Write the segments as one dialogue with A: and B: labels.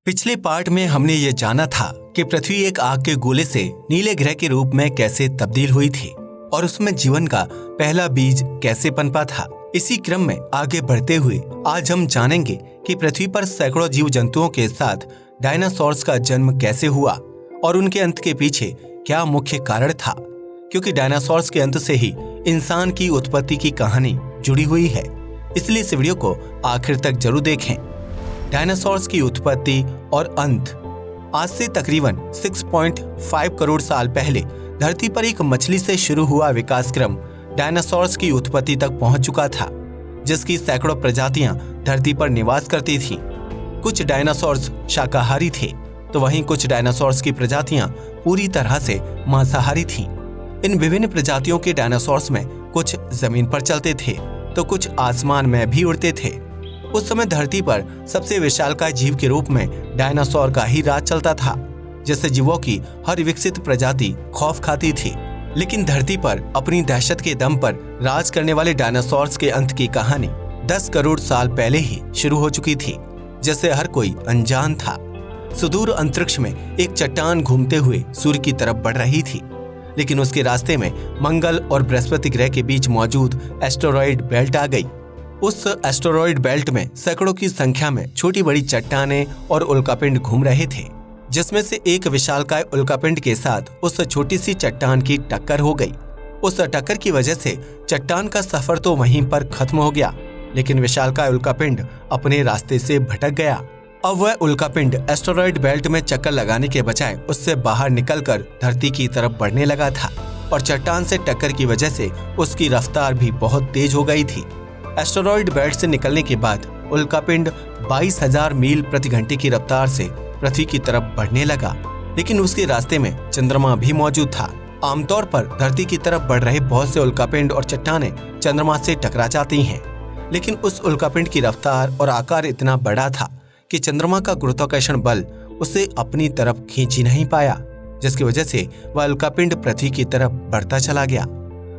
A: पिछले पार्ट में हमने ये जाना था कि पृथ्वी एक आग के गोले से नीले ग्रह के रूप में कैसे तब्दील हुई थी और उसमें जीवन का पहला बीज कैसे पनपा था। इसी क्रम में आगे बढ़ते हुए आज हम जानेंगे कि पृथ्वी पर सैकड़ों जीव जंतुओं के साथ डायनासोर्स का जन्म कैसे हुआ और उनके अंत के पीछे क्या मुख्य कारण था, क्योंकि डायनासोर्स के अंत से ही इंसान की उत्पत्ति की कहानी जुड़ी हुई है। इसलिए इस वीडियो को आखिर तक जरूर देखें। डायनासोर्स की उत्पत्ति और अंत। आज से तकरीबन 6.5 करोड़ साल पहले धरती पर एक मछली से शुरू हुआ विकास क्रम डायनासोर्स की उत्पत्ति तक पहुंच चुका था, जिसकी सैकड़ों प्रजातियां धरती पर निवास करती थीं। कुछ डायनासोर्स शाकाहारी थे, तो वहीं कुछ डायनासोर्स की प्रजातियां पूरी तरह से मांसाहारी थीं। इन विभिन्न प्रजातियों के डायनासोर्स में कुछ जमीन पर चलते थे तो कुछ आसमान में भी उड़ते थे। उस समय धरती पर सबसे विशालकाय जीव के रूप में डायनासोर का ही राज चलता था, जिससे जीवों की हर विकसित प्रजाति खौफ खाती थी। लेकिन धरती पर अपनी दहशत के दम पर राज करने वाले डायनासोर्स के अंत की कहानी 10 करोड़ साल पहले ही शुरू हो चुकी थी, जिससे हर कोई अनजान था। सुदूर अंतरिक्ष में एक चट्टान घूमते हुए सूर्य की तरफ बढ़ रही थी, लेकिन उसके रास्ते में मंगल और बृहस्पति ग्रह के बीच मौजूद एस्टेरॉयड बेल्ट आ गई। उस एस्टेरॉयड बेल्ट में सैकड़ों की संख्या में छोटी बड़ी चट्टानें और उल्कापिंड घूम रहे थे, जिसमें से एक विशालकाय उल्कापिंड के साथ उस छोटी सी चट्टान की टक्कर हो गई। उस टक्कर की वजह से चट्टान का सफर तो वहीं पर खत्म हो गया, लेकिन विशालकाय उल्कापिंड अपने रास्ते से भटक गया। अब वह उल्कापिंड एस्टेरॉयड बेल्ट में चक्कर लगाने के बजाय उससे बाहर निकलकर धरती की तरफ बढ़ने लगा था और चट्टान से टक्कर की वजह से उसकी रफ्तार भी बहुत तेज हो गई थी। एस्टेरॉयड बेल्ट से निकलने के बाद उल्कापिंड 22,000 मील प्रति घंटे की रफ्तार से पृथ्वी की तरफ बढ़ने लगा, लेकिन उसके रास्ते में चंद्रमा भी मौजूद था। आमतौर पर धरती की तरफ बढ़ रहे बहुत से उल्कापिंड और चट्टानें चंद्रमा से टकरा जाती हैं, लेकिन उस उल्कापिंड की रफ्तार और आकार इतना बड़ा था कि चंद्रमा का गुरुत्वाकर्षण बल उसे अपनी तरफ खींच ही नहीं पाया, जिसकी वजह से वह उल्कापिंड पृथ्वी की तरफ बढ़ता चला गया।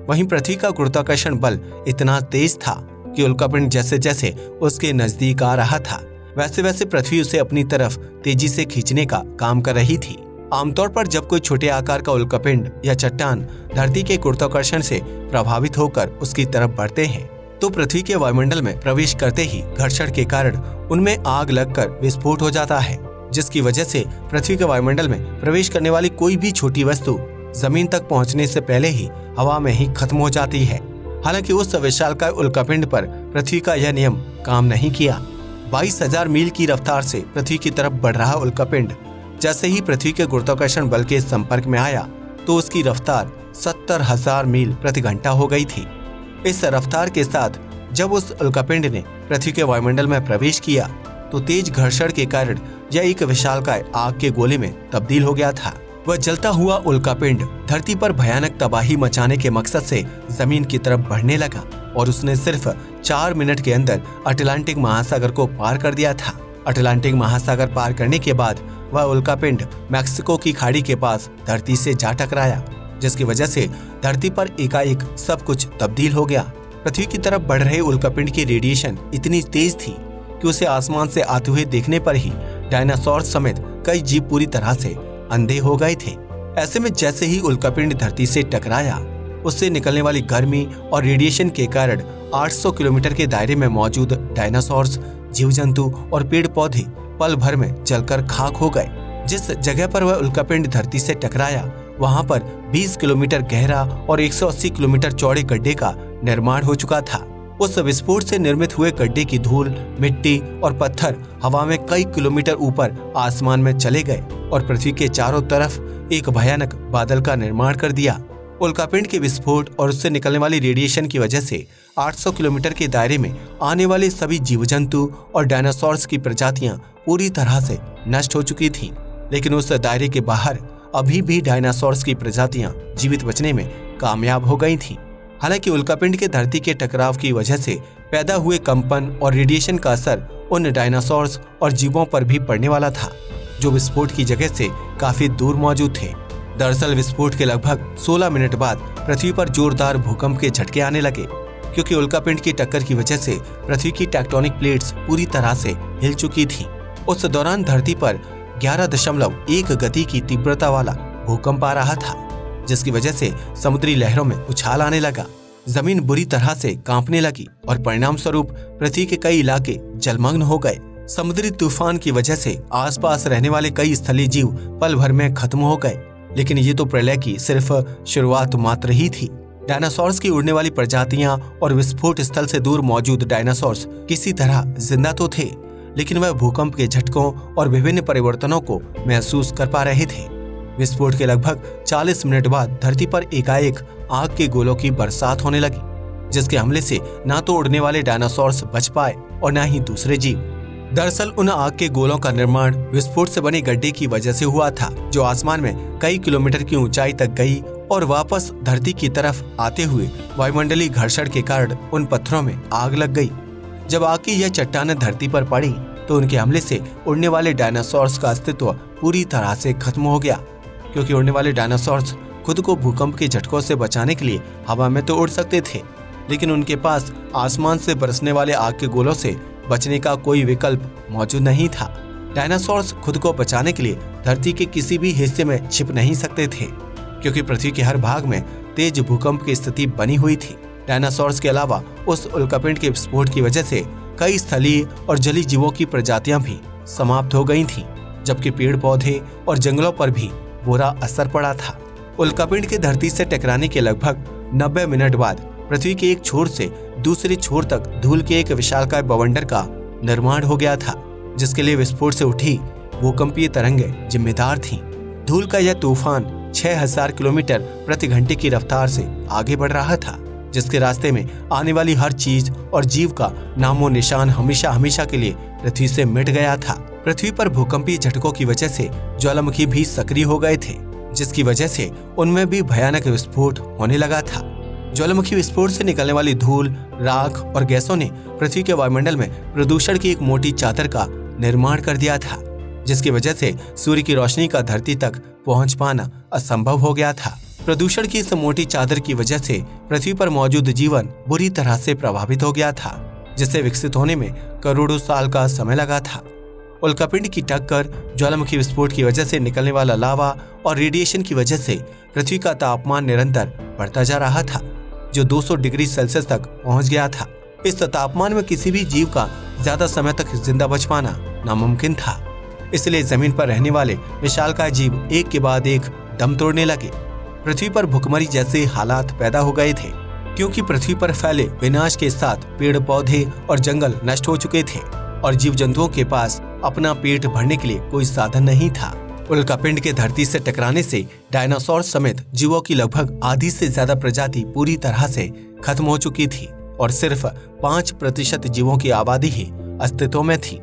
A: वहीं पृथ्वी का गुरुत्वाकर्षण बल इतना तेज था कि उल्कापिंड जैसे जैसे उसके नजदीक आ रहा था, वैसे वैसे पृथ्वी उसे अपनी तरफ तेजी से खींचने का काम कर रही थी। आमतौर पर जब कोई छोटे आकार का उल्कापिंड या चट्टान धरती के गुरुत्वाकर्षण से प्रभावित होकर उसकी तरफ बढ़ते हैं, तो पृथ्वी के वायुमंडल में प्रवेश करते ही घर्षण के कारण उनमें आग लगकर विस्फोट हो जाता है, जिसकी वजह से पृथ्वी के वायुमंडल में प्रवेश करने वाली कोई भी छोटी वस्तु जमीन तक पहुंचने से पहले ही हवा में ही खत्म हो जाती है। हालांकि उस विशालकाय उल्कापिंड पर पृथ्वी का यह नियम काम नहीं किया। 22,000 मील की रफ्तार से पृथ्वी की तरफ बढ़ रहा उल्कापिंड जैसे ही पृथ्वी के गुरुत्वाकर्षण बल के संपर्क में आया तो उसकी रफ्तार 70,000 मील प्रति घंटा हो गई थी। इस रफ्तार के साथ जब उस उल्कापिंड ने पृथ्वी के वायुमंडल में प्रवेश किया तो तेज घर्षण के कारण यह एक विशालकाय आग के गोले में तब्दील हो गया था। वह जलता हुआ उल्कापिंड धरती पर भयानक तबाही मचाने के मकसद से जमीन की तरफ बढ़ने लगा और उसने सिर्फ 4 मिनट के अंदर अटलांटिक महासागर को पार कर दिया था। अटलांटिक महासागर पार करने के बाद वह उल्कापिंड मैक्सिको की खाड़ी के पास धरती से जा टकराया, जिसकी वजह से धरती पर एकाएक सब कुछ तब्दील हो गया। पृथ्वी की तरफ बढ़ रहे उल्कापिंड की रेडिएशन इतनी तेज थी कि उसे आसमान से आते हुए देखने पर ही डायनासोर समेत कई जीव पूरी तरह से अंधे हो गए थे। ऐसे में जैसे ही उल्कापिंड धरती से टकराया, उससे निकलने वाली गर्मी और रेडिएशन के कारण 800 किलोमीटर के दायरे में मौजूद डायनासोर्स, जीव जंतु और पेड़ पौधे पल भर में जलकर खाक हो गए। जिस जगह पर वह उल्कापिंड धरती से टकराया, वहां पर 20 किलोमीटर गहरा और 180 किलोमीटर चौड़े गड्ढे का निर्माण हो चुका था। उस विस्फोट से निर्मित हुए गड्ढे की धूल, मिट्टी और पत्थर हवा में कई किलोमीटर ऊपर आसमान में चले गए और पृथ्वी के चारों तरफ एक भयानक बादल का निर्माण कर दिया। उल्कापिंड के विस्फोट और उससे निकलने वाली रेडिएशन की वजह से 800 किलोमीटर के दायरे में आने वाले सभी जीव जंतु और डायनासोर्स की प्रजातियां पूरी तरह से नष्ट हो चुकी थीं। लेकिन उस दायरे के बाहर अभी भी डायनासोर्स की प्रजातियां जीवित बचने में कामयाब हो गई थीं। हालांकि उल्कापिंड के धरती के टकराव की वजह से पैदा हुए कंपन और रेडिएशन का असर उन डायनासोर्स और जीवों पर भी पड़ने वाला था, जो विस्फोट की जगह से काफी दूर मौजूद थे। दरअसल विस्फोट के लगभग 16 मिनट बाद पृथ्वी पर जोरदार भूकंप के झटके आने लगे, क्योंकि उल्कापिंड की टक्कर की वजह से पृथ्वी की टेक्टोनिक प्लेट्स पूरी तरह से हिल चुकी थीं। उस दौरान धरती पर 11.1 गति की तीव्रता वाला भूकंप आ रहा था, जिसकी वजह से समुद्री लहरों में उछाल आने लगा। जमीन बुरी तरह से कांपने लगी और परिणाम स्वरूप पृथ्वी के कई इलाके जलमग्न हो गए। समुद्री तूफान की वजह से आसपास रहने वाले कई स्थलीय जीव पल भर में खत्म हो गए। लेकिन ये तो प्रलय की सिर्फ शुरुआत मात्र ही थी। डायनासोर्स की उड़ने वाली प्रजातियां और विस्फोट स्थल से दूर मौजूद डायनासोर्स किसी तरह जिंदा तो थे, लेकिन वह भूकंप के झटकों और विभिन्न परिवर्तनों को महसूस कर पा रहे थे। विस्फोट के लगभग 40 मिनट बाद धरती पर एकाएक आग के गोलों की बरसात होने लगी, जिसके हमले से ना तो उड़ने वाले डायनासोर्स बच पाए और न ही दूसरे जीव। दरअसल उन आग के गोलों का निर्माण विस्फोट से बने गड्ढे की वजह से हुआ था, जो आसमान में कई किलोमीटर की ऊंचाई तक गई और वापस धरती की तरफ आते हुए वायुमंडलीय घर्षण के कारण उन पत्थरों में आग लग गई। जब आग की यह चट्टानें धरती पर पड़ी तो उनके हमले से उड़ने वाले डायनासोर्स का अस्तित्व पूरी तरह से खत्म हो गया, क्योंकि उड़ने वाले डायनासोर्स खुद को भूकंप के झटकों से बचाने के लिए हवा में तो उड़ सकते थे, लेकिन उनके पास आसमान से बरसने वाले आग के गोलों से बचने का कोई विकल्प मौजूद नहीं था। डायनासोर्स खुद को बचाने के लिए धरती के किसी भी हिस्से में छिप नहीं सकते थे, क्योंकि पृथ्वी के हर भाग में तेज भूकंप की स्थिति बनी हुई थी। डायनासोर्स के अलावा उस उल्कापिंड के विस्फोट की वजह से कई स्थलीय और जलीय जीवों की प्रजातियां भी समाप्त हो गई थीं, जबकि पेड़ पौधे और जंगलों पर भी बुरा असर पड़ा था। उल्कापिंड के धरती से टकराने के लगभग 90 मिनट बाद पृथ्वी के एक छोर से दूसरे छोर तक धूल के एक विशालकाय बवंडर का निर्माण हो गया था, जिसके लिए विस्फोट से उठी भूकंपीय तरंगें जिम्मेदार थीं। धूल का यह तूफान 6000 किलोमीटर प्रति घंटे की रफ्तार से आगे बढ़ रहा था, जिसके रास्ते में आने वाली हर चीज और जीव का नामो निशान हमेशा हमेशा के लिए पृथ्वी से मिट गया था। पृथ्वी पर भूकंपीय झटकों की वजह से ज्वालामुखी भी सक्रिय हो गए थे, जिसकी वजह से उनमें भी भयानक विस्फोट होने लगा था। ज्वालामुखी विस्फोट से निकलने वाली धूल, राख और गैसों ने पृथ्वी के वायुमंडल में प्रदूषण की एक मोटी चादर का निर्माण कर दिया था, जिसकी वजह से सूर्य की रोशनी का धरती तक पहुंच पाना असंभव हो गया था। प्रदूषण की इस मोटी चादर की वजह से पृथ्वी पर मौजूद जीवन बुरी तरह से प्रभावित हो गया था, जिसे विकसित होने में करोड़ों साल का समय लगा था। उल्कापिंड की टक्कर, ज्वालामुखी विस्फोट की वजह से निकलने वाला लावा और रेडिएशन की वजह से पृथ्वी का तापमान निरंतर बढ़ता जा रहा था, जो 200 डिग्री सेल्सियस तक पहुंच गया था। इस तापमान में किसी भी जीव का ज्यादा समय तक जिंदा बच पाना नामुमकिन था। इसलिए जमीन पर रहने वाले विशालकाय जीव एक के बाद एक दम तोड़ने लगे। पृथ्वी पर भुखमरी जैसे हालात पैदा हो गए थे, क्योंकि पृथ्वी पर फैले विनाश के साथ पेड़ पौधे और जंगल नष्ट हो चुके थे और जीव जंतुओं के पास अपना पेट भरने के लिए कोई साधन नहीं था। उल्कापिंड के धरती से टकराने से डायनासोर समेत जीवों की लगभग आधी से ज्यादा प्रजाति पूरी तरह से खत्म हो चुकी थी और सिर्फ 5% जीवों की आबादी ही अस्तित्व में थी।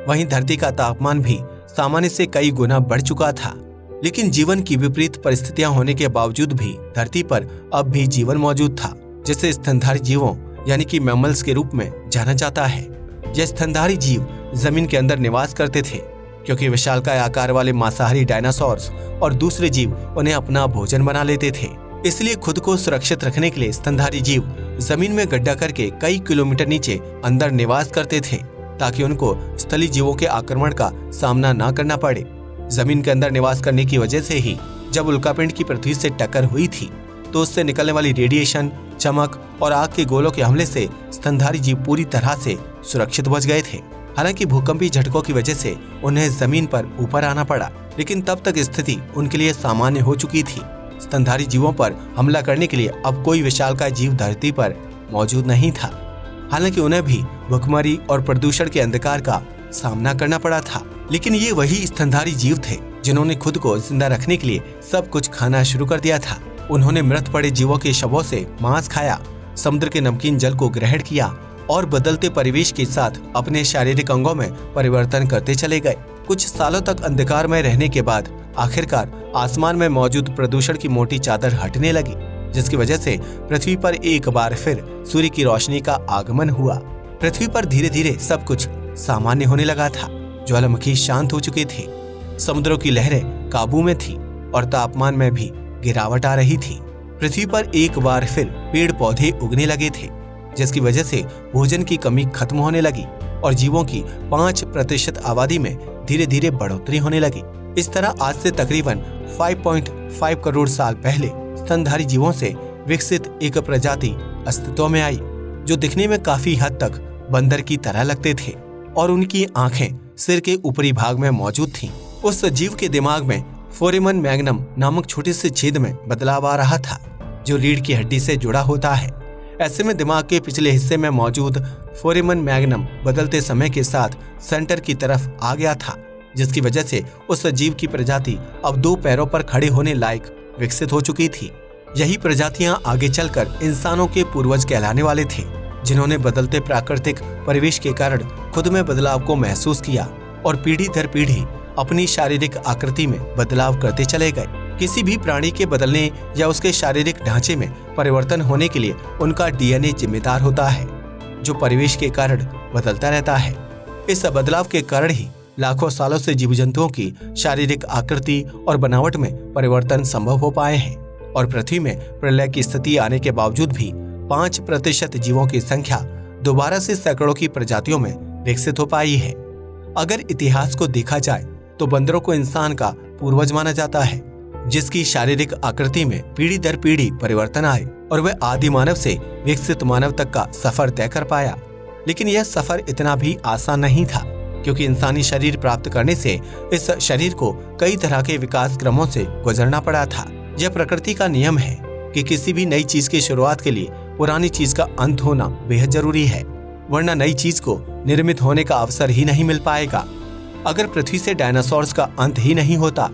A: वहीं धरती का तापमान भी सामान्य से कई गुना बढ़ चुका था, लेकिन जीवन की विपरीत परिस्थितियां होने के बावजूद भी धरती पर अब भी जीवन मौजूद था, जिसे स्तनधारी जीवों यानी कि मैमल्स के रूप में जाना जाता है। यह स्तनधारी जीव जमीन के अंदर निवास करते थे, क्योंकि विशालकाय आकार वाले मांसाहारी डायनासोर्स और दूसरे जीव उन्हें अपना भोजन बना लेते थे। इसलिए खुद को सुरक्षित रखने के लिए स्तनधारी जीव जमीन में गड्ढा करके कई किलोमीटर नीचे अंदर निवास करते थे, ताकि उनको स्थलीय जीवों के आक्रमण का सामना न करना पड़े। जमीन के अंदर निवास करने की वजह से ही जब उल्कापिंड की पृथ्वी से टक्कर हुई थी, तो उससे निकलने वाली रेडिएशन, चमक और आग के गोलों के हमले से स्तनधारी जीव पूरी तरह से सुरक्षित बच गए थे। हालांकि भूकंपीय झटकों की वजह से उन्हें जमीन पर ऊपर आना पड़ा, लेकिन तब तक स्थिति उनके लिए सामान्य हो चुकी थी। स्तनधारी जीवों पर हमला करने के लिए अब कोई विशालकाय जीव धरती पर मौजूद नहीं था। हालांकि उन्हें भी भुखमरी और प्रदूषण के अंधकार का सामना करना पड़ा था, लेकिन ये वही स्तनधारी जीव थे जिन्होंने खुद को जिंदा रखने के लिए सब कुछ खाना शुरू कर दिया था। उन्होंने मृत पड़े जीवों के शवों से मांस खाया, समुद्र के नमकीन जल को ग्रहण किया और बदलते परिवेश के साथ अपने शारीरिक अंगों में परिवर्तन करते चले गए। कुछ सालों तक अंधकार में रहने के बाद आखिरकार आसमान में मौजूद प्रदूषण की मोटी चादर हटने लगी, जिसकी वजह से पृथ्वी पर एक बार फिर सूर्य की रोशनी का आगमन हुआ। पृथ्वी पर धीरे धीरे सब कुछ सामान्य होने लगा था। ज्वालामुखी शांत हो चुके थे, समुद्रों की लहरें काबू में थी और तापमान में भी गिरावट आ रही थी। पृथ्वी पर एक बार फिर पेड़ पौधे उगने लगे थे, जिसकी वजह से भोजन की कमी खत्म होने लगी और जीवों की 5% आबादी में धीरे धीरे बढ़ोतरी होने लगी। इस तरह आज से तकरीबन 5.5 करोड़ साल पहले स्तनधारी जीवों से विकसित एक प्रजाति अस्तित्व में आई, जो दिखने में काफी हद तक बंदर की तरह लगते थे और उनकी आंखें सिर के ऊपरी भाग में मौजूद थीं। उस जीव के दिमाग में फोरेमन मैग्नम नामक छोटे से छेद में बदलाव आ रहा था, जो रीढ़ की हड्डी से जुड़ा होता है। ऐसे में दिमाग के पिछले हिस्से में मौजूद फोरेमन मैग्नम बदलते समय के साथ सेंटर की तरफ आ गया था, जिसकी वजह से उस जीव की प्रजाति अब 2 पैरों पर खड़े होने लायक विकसित हो चुकी थी। यही प्रजातियां आगे चलकर इंसानों के पूर्वज कहलाने वाले थे, जिन्होंने बदलते प्राकृतिक परिवेश के कारण खुद में बदलाव को महसूस किया और पीढ़ी दर पीढ़ी अपनी शारीरिक आकृति में बदलाव करते चले गए। किसी भी प्राणी के बदलने या उसके शारीरिक ढांचे में परिवर्तन होने के लिए उनका डीएनए जिम्मेदार होता है, जो परिवेश के कारण बदलता रहता है। इस बदलाव के कारण ही लाखों सालों से जीव जंतुओं की शारीरिक आकृति और बनावट में परिवर्तन संभव हो पाए हैं और पृथ्वी में प्रलय की स्थिति आने के बावजूद भी 5% जीवों की संख्या दोबारा से सैकड़ों की प्रजातियों में विकसित हो पाई है। अगर इतिहास को देखा जाए तो बंदरों को इंसान का पूर्वज माना जाता है, जिसकी शारीरिक आकृति में पीढ़ी दर पीढ़ी परिवर्तन आए और वह आदि मानव से विकसित मानव तक का सफर तय कर पाया। लेकिन यह सफर इतना भी आसान नहीं था, क्योंकि इंसानी शरीर प्राप्त करने से इस शरीर को कई तरह के विकास क्रमों से गुजरना पड़ा था। यह प्रकृति का नियम है कि किसी भी नई चीज की शुरुआत के लिए पुरानी चीज का अंत होना बेहद जरूरी है, वरना नई चीज को निर्मित होने का अवसर ही नहीं मिल पाएगा। अगर पृथ्वी से डायनासोर्स का अंत ही नहीं होता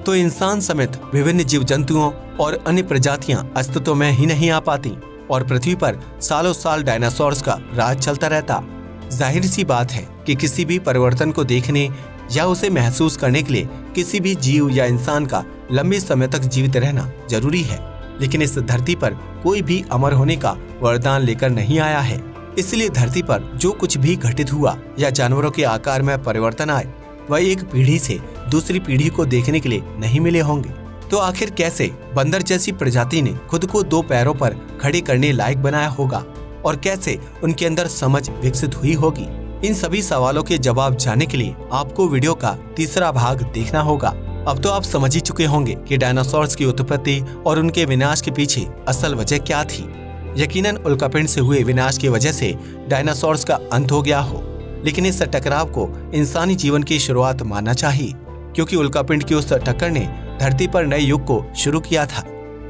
A: तो इंसान समेत विभिन्न जीव जंतुओं और अन्य प्रजातियां अस्तित्व में ही नहीं आ पाती और पृथ्वी पर सालों साल डायनासोर्स का राज चलता रहता। जाहिर सी बात है कि किसी भी परिवर्तन को देखने या उसे महसूस करने के लिए किसी भी जीव या इंसान का लंबे समय तक जीवित रहना जरूरी है। लेकिन इस धरती पर कोई भी अमर होने का वरदान लेकर नहीं आया है, इसलिए धरती पर जो कुछ भी घटित हुआ या जानवरों के आकार में परिवर्तन आए, वह एक पीढ़ी से दूसरी पीढ़ी को देखने के लिए नहीं मिले होंगे। तो आखिर कैसे बंदर जैसी प्रजाति ने खुद को 2 पैरों पर खड़े करने लायक बनाया होगा और कैसे उनके अंदर समझ विकसित हुई होगी? इन सभी सवालों के जवाब जानने के लिए आपको वीडियो का तीसरा भाग देखना होगा। अब तो आप समझ ही चुके होंगे कि डायनासोर्स की उत्पत्ति और उनके विनाश के पीछे असल वजह क्या थी। यकीनन उल्कापिंड से हुए विनाश की वजह से डायनासोर्स का अंत हो गया हो, लेकिन इस टकराव को इंसानी जीवन की शुरुआत मानना चाहिए, क्योंकि उल्कापिंड की उस टक्कर ने धरती पर नए युग को शुरू किया था,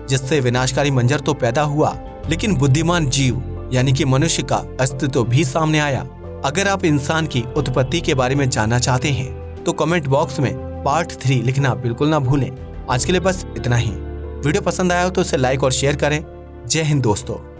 A: जिससे विनाशकारी मंजर तो पैदा हुआ, लेकिन बुद्धिमान जीव यानी कि मनुष्य का अस्तित्व भी सामने आया। अगर आप इंसान की उत्पत्ति के बारे में जानना चाहते हैं तो कमेंट बॉक्स में पार्ट 3 लिखना बिल्कुल ना भूलें। आज के लिए बस इतना ही। वीडियो पसंद आया हो तो इसे लाइक और शेयर करें। जय हिंद दोस्तों।